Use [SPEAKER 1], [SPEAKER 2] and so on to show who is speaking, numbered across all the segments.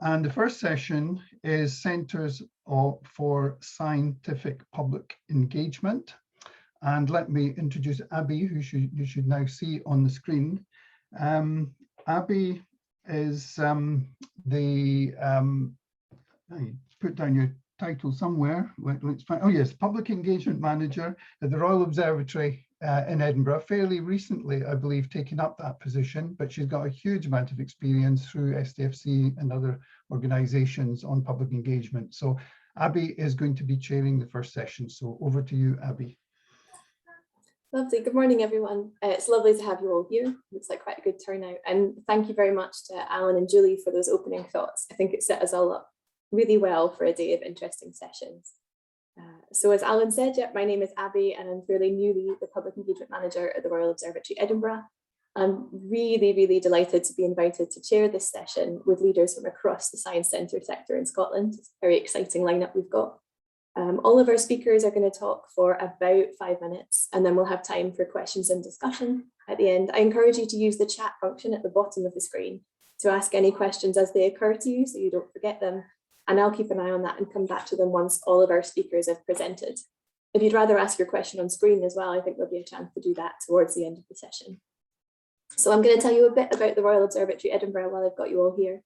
[SPEAKER 1] And the first session is Centres for Scientific Public Engagement. And let me introduce Abby, who you should now see on the screen. Abby is put down your title somewhere. Let's find, oh yes, Public Engagement Manager at the Royal Observatory in Edinburgh. Fairly recently, I believe, taken up that position, but she's got a huge amount of experience through STFC and other organisations on public engagement. So Abby is going to be chairing the first session. So over to you, Abby.
[SPEAKER 2] Lovely. Good morning, everyone. It's lovely to have you all here. Looks like quite a good turnout. And thank you very much to Alan and Julie for those opening thoughts. I think it set us all up really well for a day of interesting sessions. So as Alan said, my name is Abby and I'm fairly newly the Public Engagement Manager at the Royal Observatory Edinburgh. I'm really delighted to be invited to chair this session with leaders from across the science centre sector in Scotland. It's a very exciting lineup we've got. All of our speakers are going to talk for about 5 minutes and then we'll have time for questions and discussion at the end. I encourage you to use the chat function at the bottom of the screen to ask any questions as they occur to you so you don't forget them. And I'll keep an eye on that and come back to them once all of our speakers have presented. If you'd rather ask your question on screen as well, I think there'll be a chance to do that towards the end of the session. So I'm going to tell you a bit about the Royal Observatory Edinburgh while I've got you all here.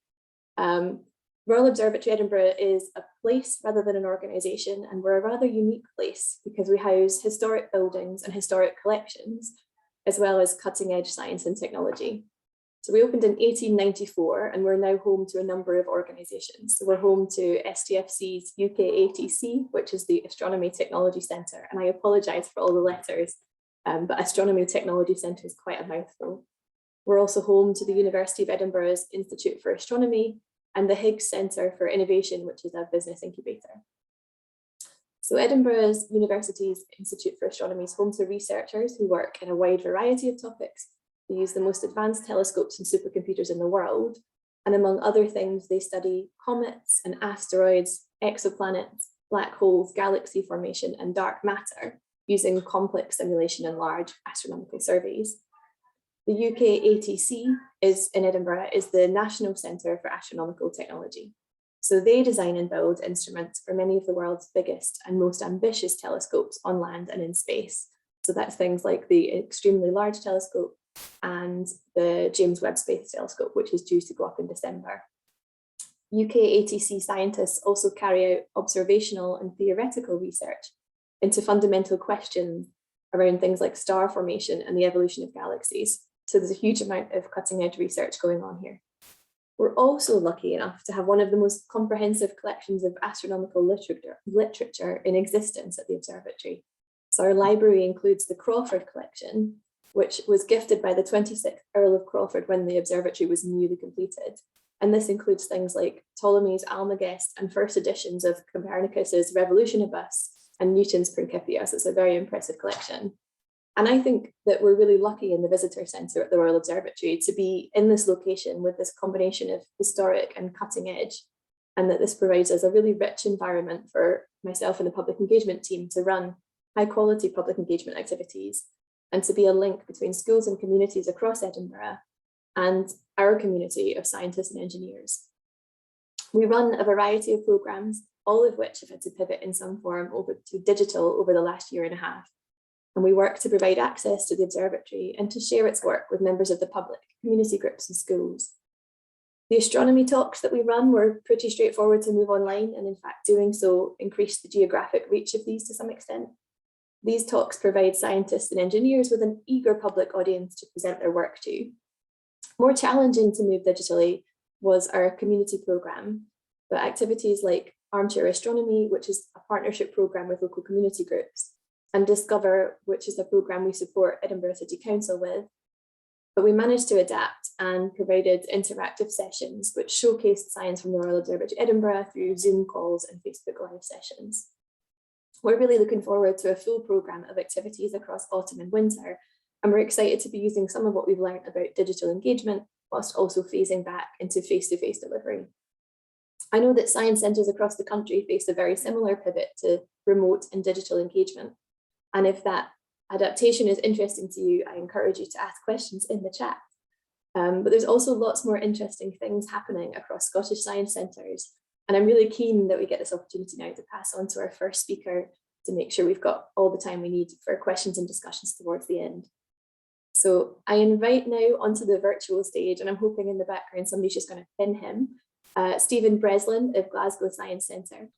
[SPEAKER 2] Royal Observatory Edinburgh is a place rather than an organisation, and we're a rather unique place because we house historic buildings and historic collections, as well as cutting edge science and technology. So we opened in 1894 and we're now home to a number of organisations. So we're home to STFC's UK ATC, which is the Astronomy Technology Centre. And I apologise for all the letters, but Astronomy Technology Centre is quite a mouthful. We're also home to the University of Edinburgh's Institute for Astronomy and the Higgs Centre for Innovation, which is a business incubator. So Edinburgh's University's Institute for Astronomy is home to researchers who work in a wide variety of topics. They use the most advanced telescopes and supercomputers in the world. And among other things, they study comets and asteroids, exoplanets, black holes, galaxy formation, and dark matter using complex simulation and large astronomical surveys. The UK ATC in Edinburgh is the National Centre for Astronomical Technology. So they design and build instruments for many of the world's biggest and most ambitious telescopes on land and in space. So that's things like the Extremely Large Telescope and the James Webb Space Telescope, which is due to go up in December. UK ATC scientists also carry out observational and theoretical research into fundamental questions around things like star formation and the evolution of galaxies. So there's a huge amount of cutting edge research going on here. We're also lucky enough to have one of the most comprehensive collections of astronomical literature in existence at the observatory. So our library includes the Crawford collection, which was gifted by the 26th Earl of Crawford when the observatory was newly completed. And this includes things like Ptolemy's Almagest and first editions of Copernicus's Revolutionibus and Newton's Principia. So it's a very impressive collection. And I think that we're really lucky in the visitor centre at the Royal Observatory to be in this location with this combination of historic and cutting edge, and that this provides us a really rich environment for myself and the public engagement team to run high quality public engagement activities and to be a link between schools and communities across Edinburgh and our community of scientists and engineers. We run a variety of programmes, all of which have had to pivot in some form over to digital over the last year and a half. And we work to provide access to the observatory and to share its work with members of the public, community groups and schools. The astronomy talks that we run were pretty straightforward to move online, and in fact doing so increased the geographic reach of these to some extent. These talks provide scientists and engineers with an eager public audience to present their work to. More challenging to move digitally was our community programme, but activities like Armchair Astronomy, which is a partnership programme with local community groups, and Discover, which is a programme we support Edinburgh City Council with. But we managed to adapt and provided interactive sessions which showcased science from the Royal Observatory Edinburgh through Zoom calls and Facebook Live sessions. We're really looking forward to a full programme of activities across autumn and winter, and we're excited to be using some of what we've learned about digital engagement whilst also phasing back into face-to-face delivery. I know that science centres across the country face a very similar pivot to remote and digital engagement. And if that adaptation is interesting to you, I encourage you to ask questions in the chat. But there's also lots more interesting things happening across Scottish Science Centres. And I'm really keen that we get this opportunity now to pass on to our first speaker to make sure we've got all the time we need for questions and discussions towards the end. So I invite now onto the virtual stage, and I'm hoping in the background somebody's just going to pin him, Stephen Breslin of Glasgow Science Centre.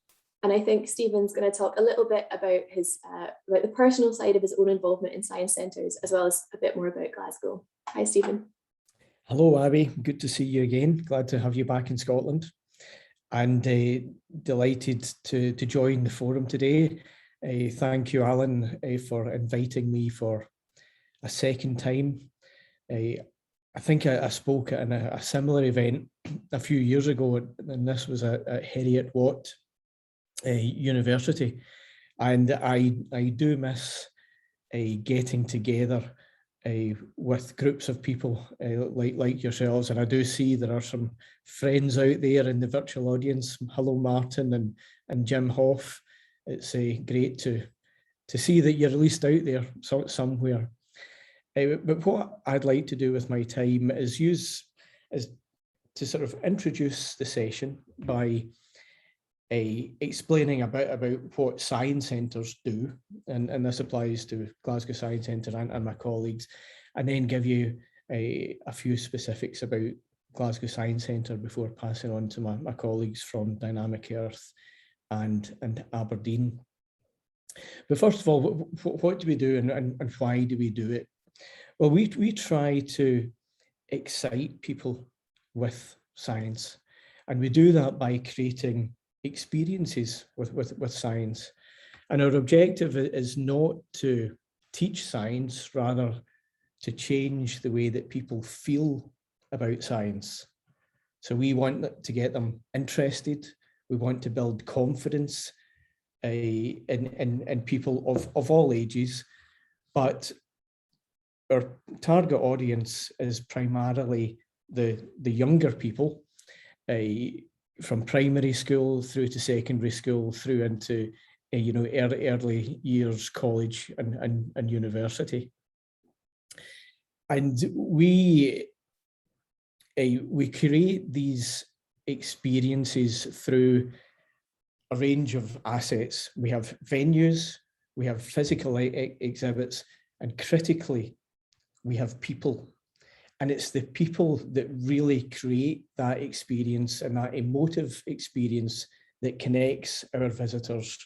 [SPEAKER 2] And I think Stephen's going to talk a little bit about his about the personal side of his own involvement in science centres, as well as a bit more about Glasgow. Hi, Stephen.
[SPEAKER 3] Hello, Abby. Good to see you again. Glad to have you back in Scotland, and delighted to join the forum today. Thank you, Alan, for inviting me for a second time. I think I spoke at a similar event a few years ago, and this was at Heriot-Watt University, and I do miss getting together with groups of people like yourselves, and I do see there are some friends out there in the virtual audience. Hello, Martin and Jim Hoff. It's great to see that you're at least out there somewhere. But what I'd like to do with my time is to sort of introduce the session by explaining about what science centres do, and this applies to Glasgow Science Centre and my colleagues, and then give you a few specifics about Glasgow Science Centre before passing on to my colleagues from Dynamic Earth and Aberdeen. But first of all, what do we do and why do we do it? Well, we try to excite people with science, and we do that by creating experiences with science. And our objective is not to teach science, rather to change the way that people feel about science. So we want to get them interested. We want to build confidence in people of all ages, but our target audience is primarily the younger people, from primary school through to secondary school, through into early years college and university. And we create these experiences through a range of assets. We have venues, we have physical exhibits, and critically, we have people. And it's the people that really create that experience and that emotive experience that connects our visitors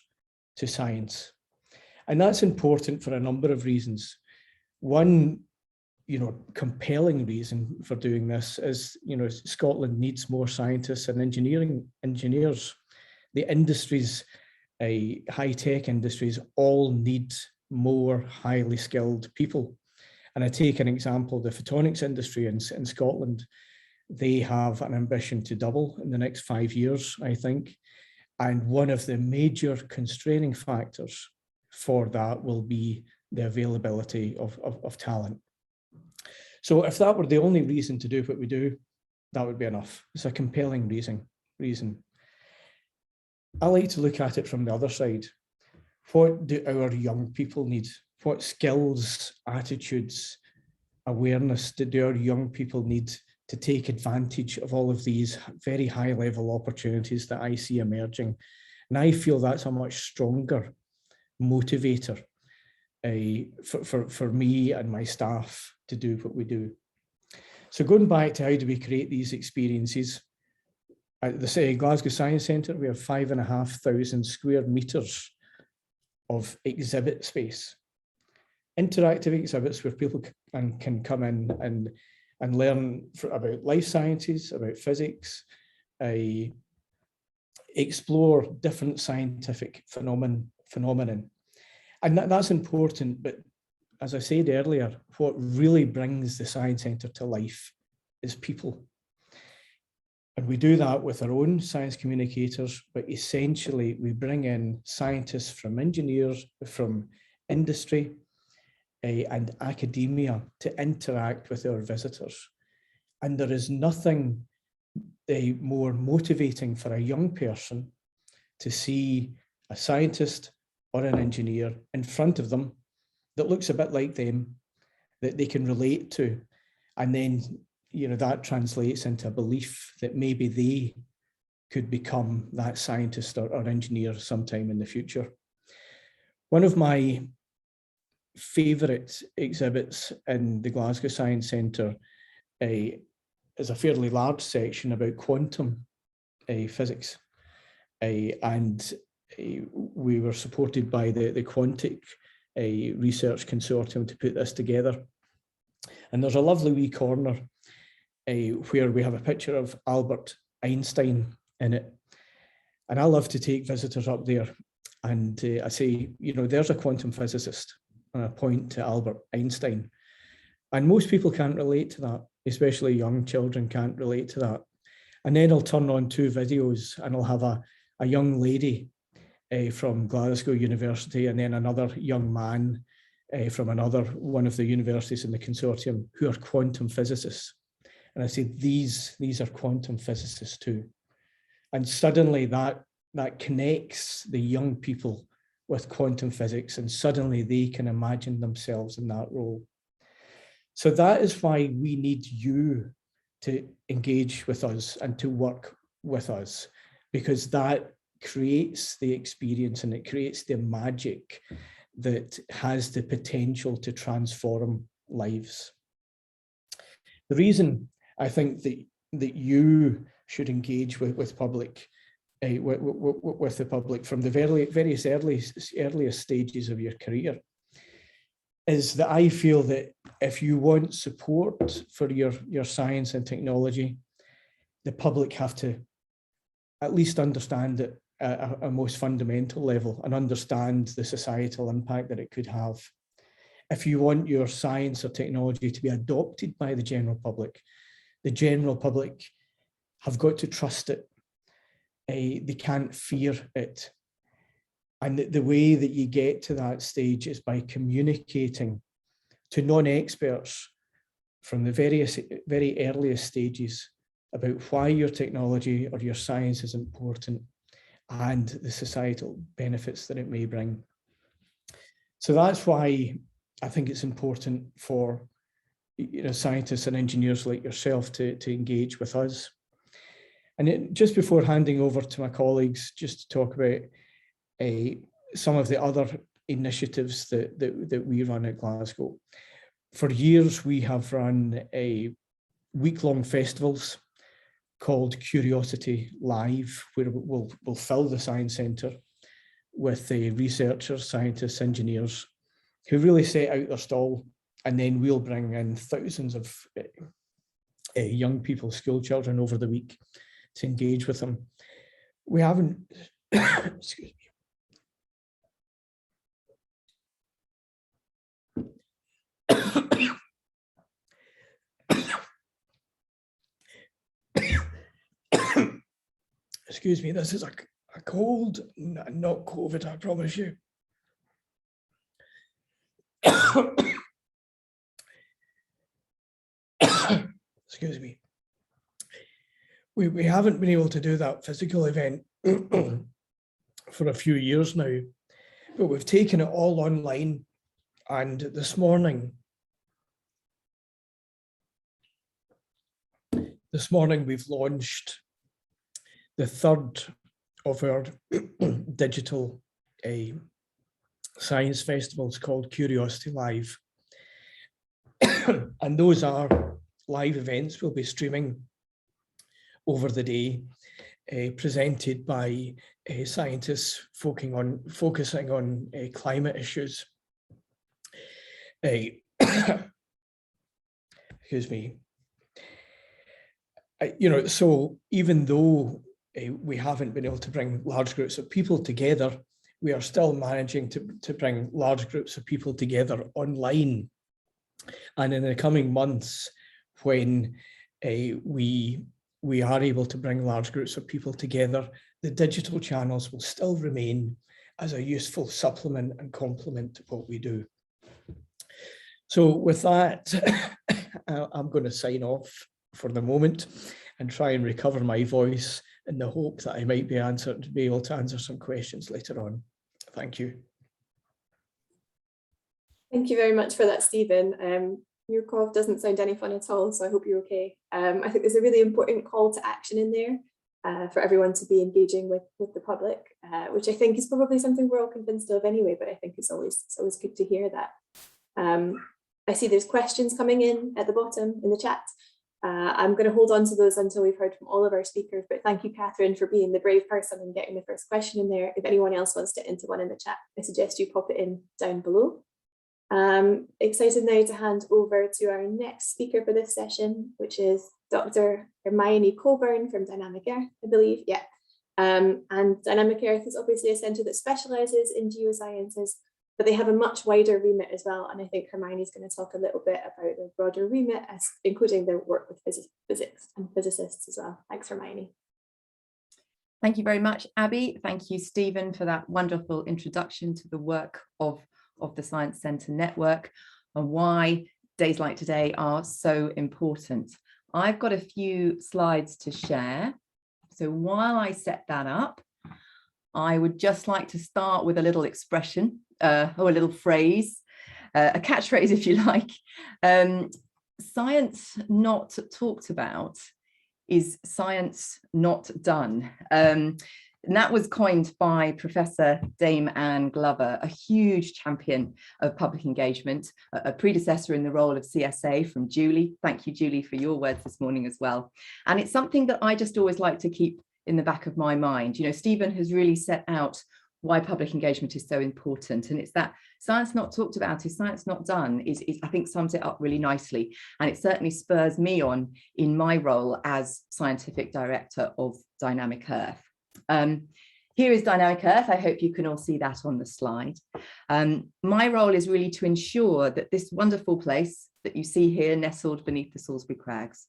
[SPEAKER 3] to science. And that's important for a number of reasons. One, compelling reason for doing this is, Scotland needs more scientists and engineers. The industries, high-tech industries, all need more highly skilled people. And I take an example, the photonics industry in Scotland. They have an ambition to double in the next 5 years, I think. And one of the major constraining factors for that will be the availability of talent. So if that were the only reason to do what we do, that would be enough. It's a compelling reason. I like to look at it from the other side. What do our young people need? What skills, attitudes, awareness do our young people need to take advantage of all of these very high level opportunities that I see emerging? And I feel that's a much stronger motivator for me and my staff to do what we do. So going back to how do we create these experiences, at the Glasgow Science Centre, we have 5,500 square meters of exhibit space. Interactive exhibits where people can come in and learn about life sciences, about physics, explore different scientific phenomenon. And that's important, but as I said earlier, what really brings the Science Centre to life is people. And we do that with our own science communicators, but essentially we bring in scientists from engineers, from industry, and academia to interact with our visitors. And there is nothing more motivating for a young person to see a scientist or an engineer in front of them that looks a bit like them, that they can relate to, and then that translates into a belief that maybe they could become that scientist or engineer sometime in the future. One of my favourite exhibits in the Glasgow Science Centre is a fairly large section about quantum physics. And we were supported by the Quantic Research Consortium to put this together. And there's a lovely wee corner where we have a picture of Albert Einstein in it. And I love to take visitors up there and I say, there's a quantum physicist, and I point to Albert Einstein. And most people can't relate to that, especially young children can't relate to that. And then I'll turn on 2 videos and I'll have a young lady from Glasgow University and then another young man from one of the universities in the consortium who are quantum physicists. And I say, these are quantum physicists too. And suddenly that connects the young people with quantum physics, and suddenly they can imagine themselves in that role. So that is why we need you to engage with us and to work with us, because that creates the experience and it creates the magic that has the potential to transform lives. The reason I think that you should engage with public, with the public from the various earliest stages of your career is that I feel that if you want support for your science and technology, the public have to at least understand it at a most fundamental level and understand the societal impact that it could have. If you want your science or technology to be adopted by the general public have got to trust it. They can't fear it. And the way that you get to that stage is by communicating to non-experts from the very earliest stages about why your technology or your science is important and the societal benefits that it may bring. So that's why I think it's important for scientists and engineers like yourself to engage with us. And just before handing over to my colleagues, just to talk about some of the other initiatives that we run at Glasgow. For years, we have run week-long festivals called Curiosity Live, where we'll fill the Science Centre with researchers, scientists, engineers who really set out their stall, and then we'll bring in thousands of young people, school children over the week to engage with them. We haven't, excuse me. Excuse me, this is a cold, not COVID, I promise you. Excuse me. We haven't been able to do that physical event for a few years now, but we've taken it all online. And this morning we've launched the third of our digital science festivals called Curiosity Live. And those are live events we'll be streaming over the day, presented by scientists focusing on climate issues. Excuse me. So even though we haven't been able to bring large groups of people together, we are still managing to bring large groups of people together online. And in the coming months, when we are able to bring large groups of people together, the digital channels will still remain as a useful supplement and complement to what we do. So with that, I'm going to sign off for the moment and try and recover my voice in the hope that I might be able to answer some questions later on. Thank you.
[SPEAKER 2] Thank you very much for that, Stephen. Your cough doesn't sound any fun at all, so I hope you're okay. I think there's a really important call to action in there for everyone to be engaging with the public, which I think is probably something we're all convinced of anyway, but I think it's always good to hear that. I see there's questions coming in at the bottom in the chat. I'm going to hold on to those until we've heard from all of our speakers, but thank you, Catherine, for being the brave person and getting the first question in there. If anyone else wants to enter one in the chat, I suggest you pop it in down below. Excited now to hand over to our next speaker for this session, which is Dr. Hermione Coburn from Dynamic Earth, I believe. Yeah. And Dynamic Earth is obviously a centre that specialises in geosciences, but they have a much wider remit as well. And I think Hermione is going to talk a little bit about their broader remit, including their work with physics and physicists as well. Thanks, Hermione.
[SPEAKER 4] Thank you very much, Abby. Thank you, Stephen, for that wonderful introduction to the work of the Science Centre Network and why days like today are so important. I've got a few slides to share. So while I set that up, I would just like to start with a little expression or a little phrase, a catchphrase, if you like. Science not talked about is science not done. And that was coined by Professor Dame Anne Glover, a huge champion of public engagement, a predecessor in the role of CSA from Julie. Thank you, Julie, for your words this morning as well. And it's something that I just always like to keep in the back of my mind. You know, Stephen has really set out why public engagement is so important. And it's that science not talked about is science not done is I think sums it up really nicely. And it certainly spurs me on in my role as scientific director of Dynamic Earth. Here is Dynamic Earth. I hope you can all see that on the slide. My role is really to ensure that this wonderful place that you see here nestled beneath the Salisbury Crags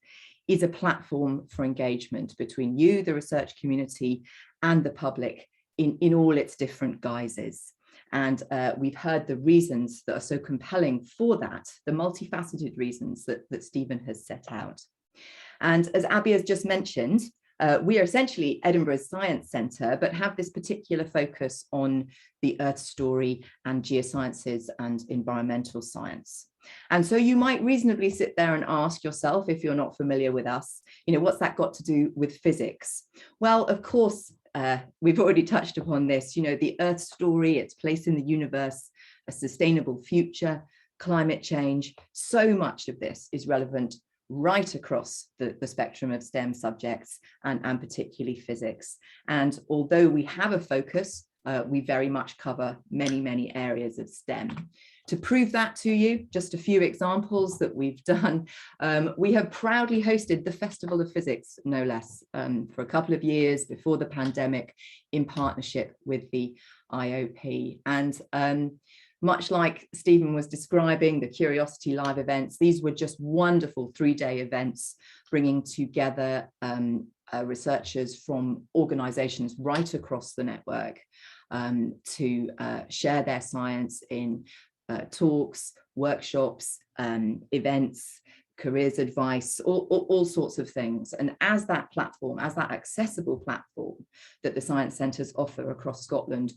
[SPEAKER 4] is a platform for engagement between you, the research community, and the public in all its different guises. And we've heard the reasons that are so compelling for that, the multifaceted reasons that Stephen has set out. And as Abby has just mentioned, we are essentially Edinburgh's Science Centre, but have this particular focus on the Earth story and geosciences and environmental science. And so you might reasonably sit there and ask yourself, if you're not familiar with us, you know, what's that got to do with physics? Well, of course, we've already touched upon this, you know, the Earth story, its place in the universe, a sustainable future, climate change. So much of this is relevant right across the spectrum of STEM subjects and particularly physics. And although we have a focus, we very much cover many, many areas of STEM. To prove that to you, just a few examples that we've done. We have proudly hosted the Festival of Physics, no less, for a couple of years before the pandemic in partnership with the IOP. And much like Stephen was describing the Curiosity Live events, these were just wonderful 3-day events bringing together researchers from organizations right across the network to share their science in talks, workshops, events, careers advice, all sorts of things. And as that platform, as that accessible platform that the Science Centres offer across Scotland,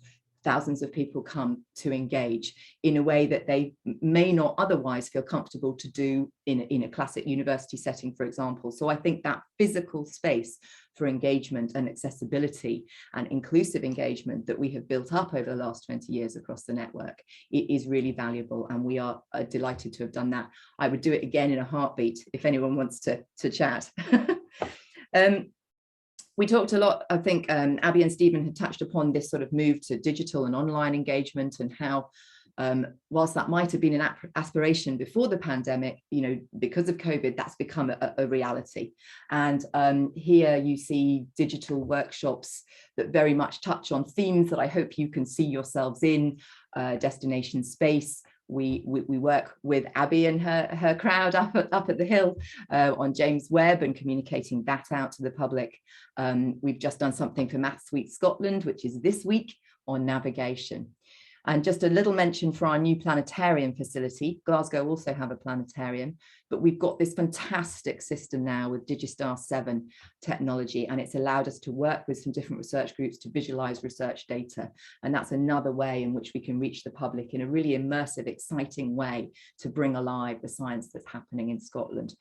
[SPEAKER 4] thousands of people come to engage in a way that they may not otherwise feel comfortable to do in a classic university setting, for example. So I think that physical space for engagement and accessibility and inclusive engagement that we have built up over the last 20 years across the network, it is really valuable, and we are delighted to have done that. I would do it again in a heartbeat if anyone wants to chat. We talked a lot, I think Abby and Stephen had touched upon this sort of move to digital and online engagement, and how whilst that might have been an aspiration before the pandemic, you know, because of COVID, that's become a reality. And here you see digital workshops that very much touch on themes that I hope you can see yourselves in, destination space. We work with Abby and her crowd up at the Hill on James Webb and communicating that out to the public. We've just done something for Maths Week Scotland, which is this week, on navigation. And just a little mention for our new planetarium facility. Glasgow also have a planetarium, but we've got this fantastic system now with Digistar 7 technology, and it's allowed us to work with some different research groups to visualize research data. And that's another way in which we can reach the public in a really immersive, exciting way to bring alive the science that's happening in Scotland.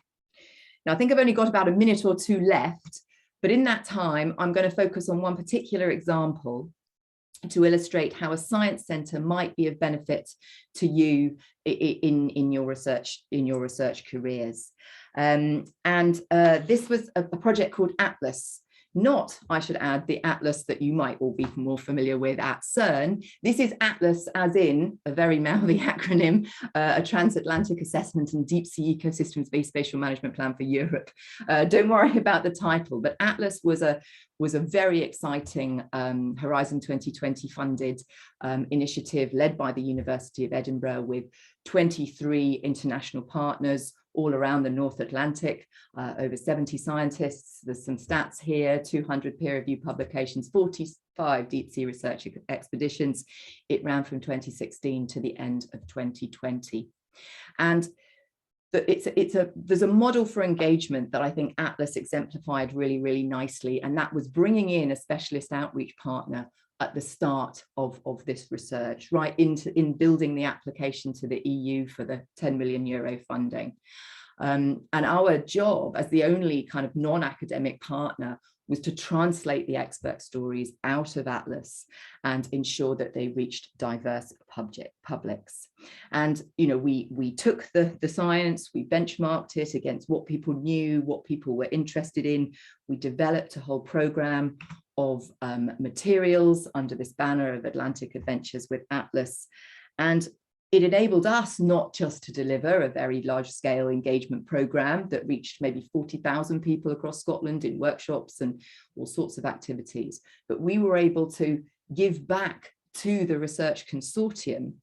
[SPEAKER 4] Now, I think I've only got about a minute or two left, but in that time, I'm going to focus on one particular example to illustrate how a science centre might be of benefit to you in your research careers. This was a project called Atlas. Not, I should add, the Atlas that you might all be more familiar with at CERN. This is Atlas, as in a very mouthy acronym, a transatlantic assessment and deep sea ecosystems-based spatial management plan for Europe. Don't worry about the title, but Atlas was a very exciting Horizon 2020 funded initiative led by the University of Edinburgh with 23 international partners all around the North Atlantic, over 70 scientists. There's some stats here, 200 peer-reviewed publications, 45 deep sea research expeditions. It ran from 2016 to the end of 2020. And there's a model for engagement that I think Atlas exemplified really, really nicely, and that was bringing in a specialist outreach partner at the start of this research, right in building the application to the EU for the 10 million euro funding. And our job as the only kind of non-academic partner was to translate the expert stories out of Atlas and ensure that they reached diverse publics. And, you know, we took the science, we benchmarked it against what people knew, what people were interested in. We developed a whole program of materials under this banner of Atlantic Adventures with Atlas. And it enabled us not just to deliver a very large scale engagement program that reached maybe 40,000 people across Scotland in workshops and all sorts of activities, but we were able to give back to the research consortium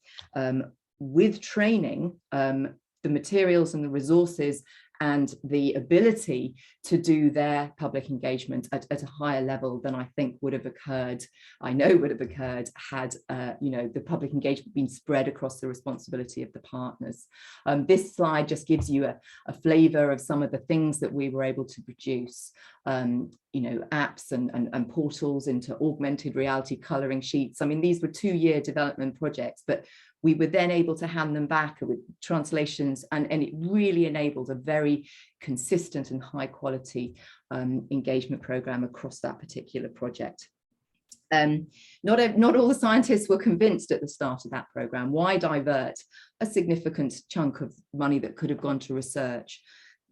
[SPEAKER 4] with training, the materials and the resources and the ability to do their public engagement at a higher level than I think would have occurred, I know would have occurred had you know, the public engagement been spread across the responsibility of the partners. This slide just gives you a flavour of some of the things that we were able to produce. You know, apps and portals into augmented reality colouring sheets. I mean, these were 2-year development projects, but we were then able to hand them back with translations, and it really enabled a very consistent and high quality engagement program across that particular project. Not all the scientists were convinced at the start of that program. Why divert a significant chunk of money that could have gone to research?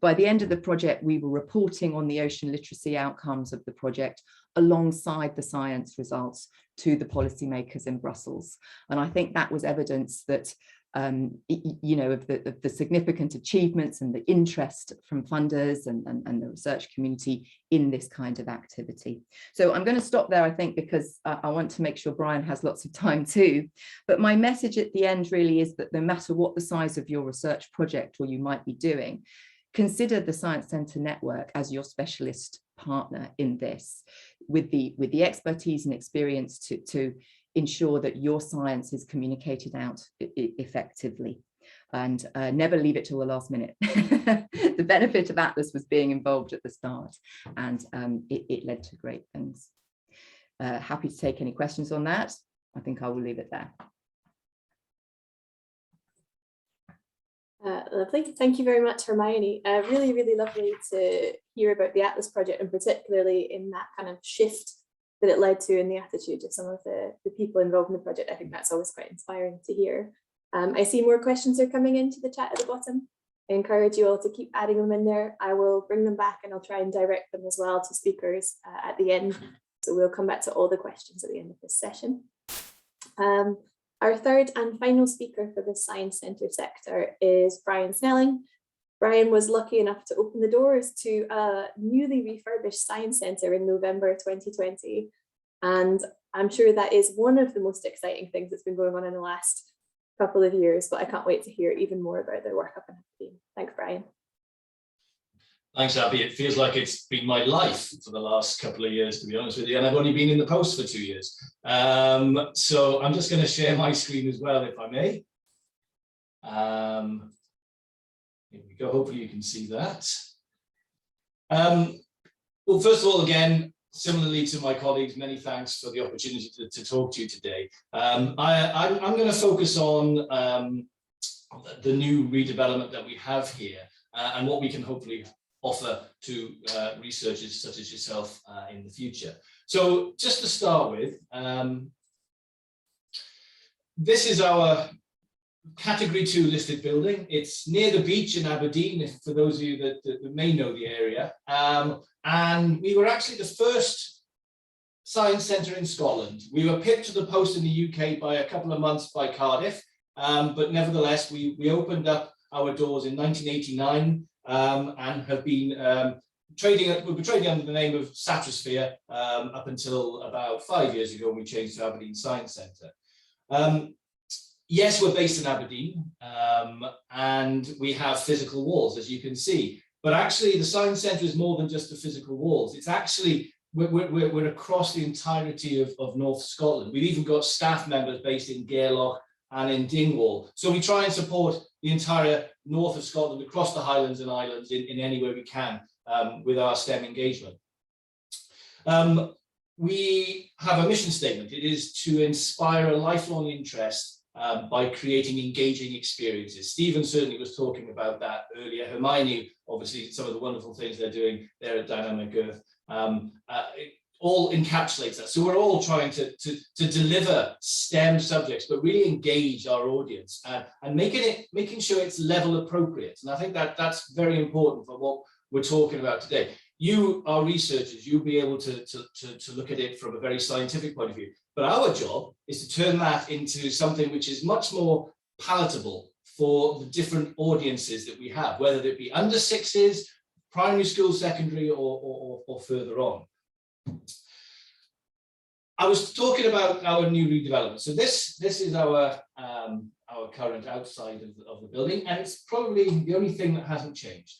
[SPEAKER 4] By the end of the project, we were reporting on the ocean literacy outcomes of the project alongside the science results to the policymakers in Brussels. And I think that was evidence that, you know, of the significant achievements and the interest from funders and the research community in this kind of activity. So I'm going to stop there, I think, because I want to make sure Brian has lots of time too. But my message at the end really is that no matter what the size of your research project or you might be doing, consider the Science Centre Network as your specialist partner in this, with the expertise and experience to ensure that your science is communicated out effectively, and never leave it till the last minute. The benefit of Atlas was being involved at the start, and it led to great things. Happy to take any questions on that. I think I will leave it there.
[SPEAKER 2] Lovely. Thank you very much, Hermione. Really, really lovely to hear about the Atlas project, and particularly in that kind of shift that it led to in the attitude of some of the people involved in the project. I think that's always quite inspiring to hear. I see more questions are coming into the chat at the bottom. I encourage you all to keep adding them in there. I will bring them back and I'll try and direct them as well to speakers at the end. So we'll come back to all the questions at the end of this session. Our third and final speaker for the Science Centre sector is Brian Snelling. Brian was lucky enough to open the doors to a newly refurbished Science Centre in November 2020. And I'm sure that is one of the most exciting things that's been going on in the last couple of years, but I can't wait to hear even more about their work up in Aberdeen. Thanks, Brian.
[SPEAKER 5] Thanks, Abby. It feels like it's been my life for the last couple of years, to be honest with you, and I've only been in the post for 2 years. So I'm just going to share my screen as well, if I may. Here we go. Hopefully you can see that. Well, first of all, again, similarly to my colleagues, many thanks for the opportunity to talk to you today. I'm going to focus on the new redevelopment that we have here and what we can hopefully offer to researchers such as yourself in the future. So just to start with, this is our Category 2 listed building. It's near the beach in Aberdeen, for those of you that may know the area. And we were actually the first science centre in Scotland. We were pipped to the post in the UK by a couple of months by Cardiff, but nevertheless, we opened up our doors in 1989 and have been trading under the name of Satosphere up until about 5 years ago when we changed to Aberdeen Science Centre. Yes, we're based in Aberdeen and we have physical walls, as you can see, but actually the Science Centre is more than just the physical walls. It's actually, we're across the entirety of North Scotland. We've even got staff members based in Gairloch and in Dingwall. So we try and support the entire north of Scotland, across the Highlands and Islands in any way we can with our STEM engagement. We have a mission statement. It is to inspire a lifelong interest by creating engaging experiences. Stephen certainly was talking about that earlier. Hermione, obviously, some of the wonderful things they're doing there at Dynamic Earth. It all encapsulates that. So we're all trying to deliver STEM subjects, but really engage our audience and making sure it's level appropriate. And I think that's very important for what we're talking about today. You are researchers, you'll be able to look at it from a very scientific point of view. But our job is to turn that into something which is much more palatable for the different audiences that we have, whether it be under sixes, primary school, secondary, or further on. I was talking about our new redevelopment. So this is our current outside of the building, and it's probably the only thing that hasn't changed.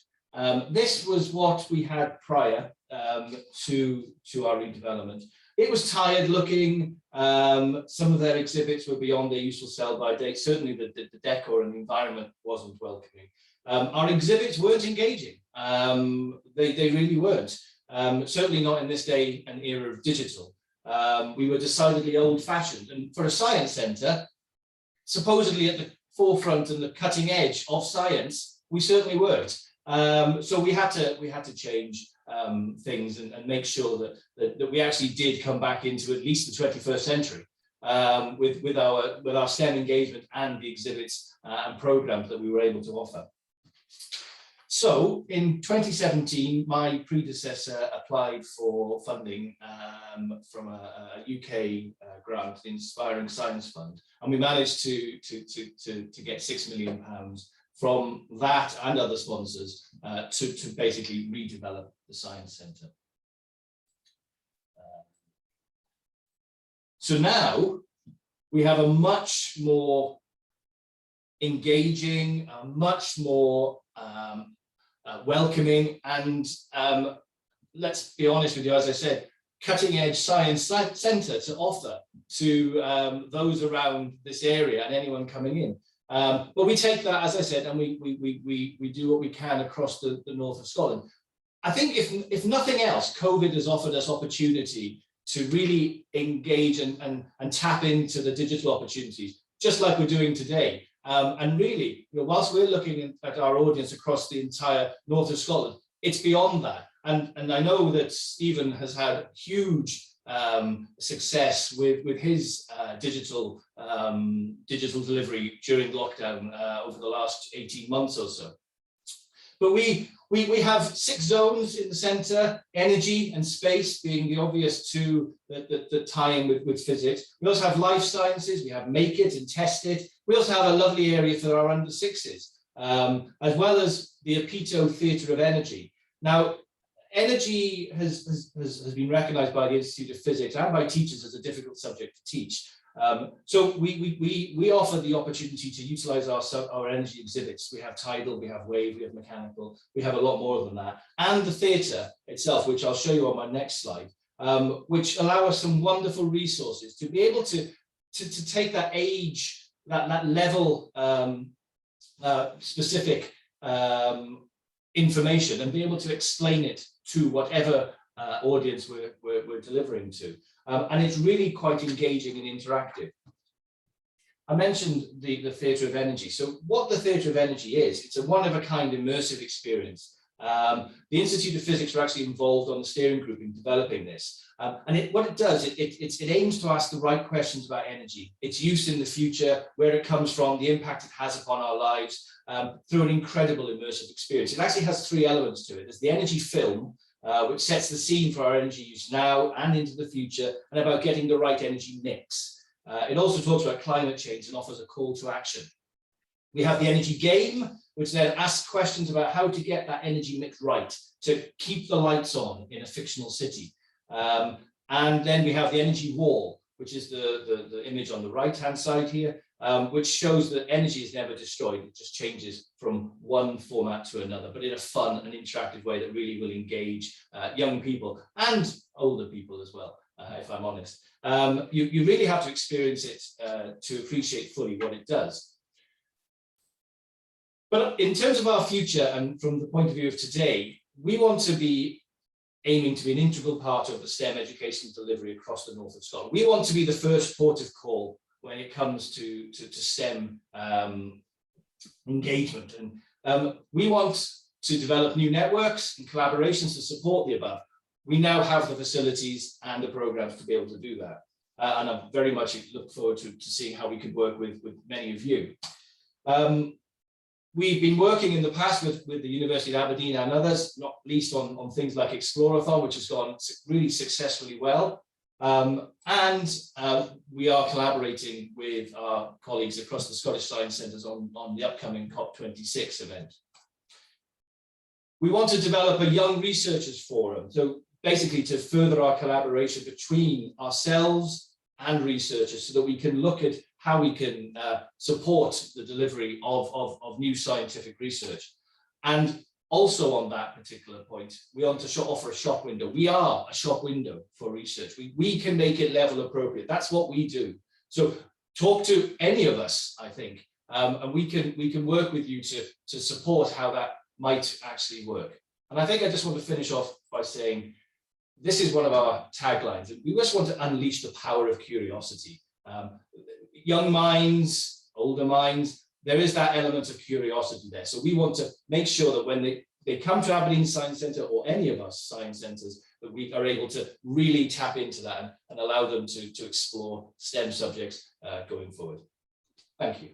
[SPEAKER 5] This was what we had prior to our redevelopment. It was tired looking. Some of their exhibits were beyond their useful sell-by date. Certainly the decor and the environment wasn't welcoming. Our exhibits weren't engaging. They really weren't. Certainly not in this day and era of digital. We were decidedly old-fashioned. And for a science centre, supposedly at the forefront and the cutting edge of science, we certainly weren't. So we had to change things and make sure that we actually did come back into at least the 21st century with our STEM engagement and the exhibits and programs that we were able to offer. So in 2017, my predecessor applied for funding from a UK grant, the Inspiring Science Fund, and we managed to get £6 million from that and other sponsors to basically redevelop the Science Centre. So now we have a much more engaging, much more welcoming, and let's be honest with you, as I said, cutting edge science centre to offer to those around this area and anyone coming in. But we take that, as I said, and we do what we can across the north of Scotland. I think if nothing else, COVID has offered us opportunity to really engage and tap into the digital opportunities, just like we're doing today. And really, whilst we're looking at our audience across the entire north of Scotland, it's beyond that. And I know that Stephen has had huge success with his digital delivery during lockdown over the last 18 months or so. But we have 6 zones in the centre, energy and space being the obvious two that tie in with physics. We also have life sciences, we have make it and test it. We also have a lovely area for our under sixes, as well as the Apito Theatre of Energy. Now, energy has been recognised by the Institute of Physics and by teachers as a difficult subject to teach. So we offer the opportunity to utilize our energy exhibits. We have tidal, we have wave, we have mechanical, we have a lot more than that. And the theatre itself, which I'll show you on my next slide, which allow us some wonderful resources to be able to take that age, that level specific information and be able to explain it to whatever audience we're delivering to. And it's really quite engaging and interactive. I mentioned the Theatre of Energy. So what the Theatre of Energy is, it's a one-of-a-kind immersive experience. The Institute of Physics were actually involved on the steering group in developing this. And what it does, it aims to ask the right questions about energy, its use in the future, where it comes from, the impact it has upon our lives, through an incredible immersive experience. It actually has three elements to it. There's the energy film, which sets the scene for our energy use now and into the future, and about getting the right energy mix. It also talks about climate change and offers a call to action. We have the energy game, which then asks questions about how to get that energy mix right, to keep the lights on in a fictional city. And then we have the energy wall, which is the image on the right-hand side here, which shows that energy is never destroyed. It just changes from one format to another, but in a fun and interactive way that really will engage young people and older people as well, if I'm honest. You really have to experience it to appreciate fully what it does. But in terms of our future and from the point of view of today, we want to be aiming to be an integral part of the STEM education delivery across the north of Scotland. We want to be the first port of call when it comes to STEM engagement. And we want to develop new networks and collaborations to support the above. We now have the facilities and the programs to be able to do that. And I very much look forward to seeing how we could work with many of you. We've been working in the past with the University of Aberdeen and others, not least on things like Explorathon, which has gone really successfully well. And we are collaborating with our colleagues across the Scottish Science Centres on the upcoming COP26 event. We want to develop a young researchers forum, so basically to further our collaboration between ourselves and researchers so that we can look at how we can support the delivery of new scientific research. And also on that particular point, we want to offer a shop window. We are a shop window for research. We can make it level appropriate. That's what we do. So talk to any of us, I think, and we can work with you to support how that might actually work. And I think I just want to finish off by saying, this is one of our taglines. We just want to unleash the power of curiosity. Young minds, older minds, there is that element of curiosity there. So we want to make sure that when they come to Aberdeen Science Centre or any of us science centres, that we are able to really tap into that and allow them to explore STEM subjects going forward. Thank you.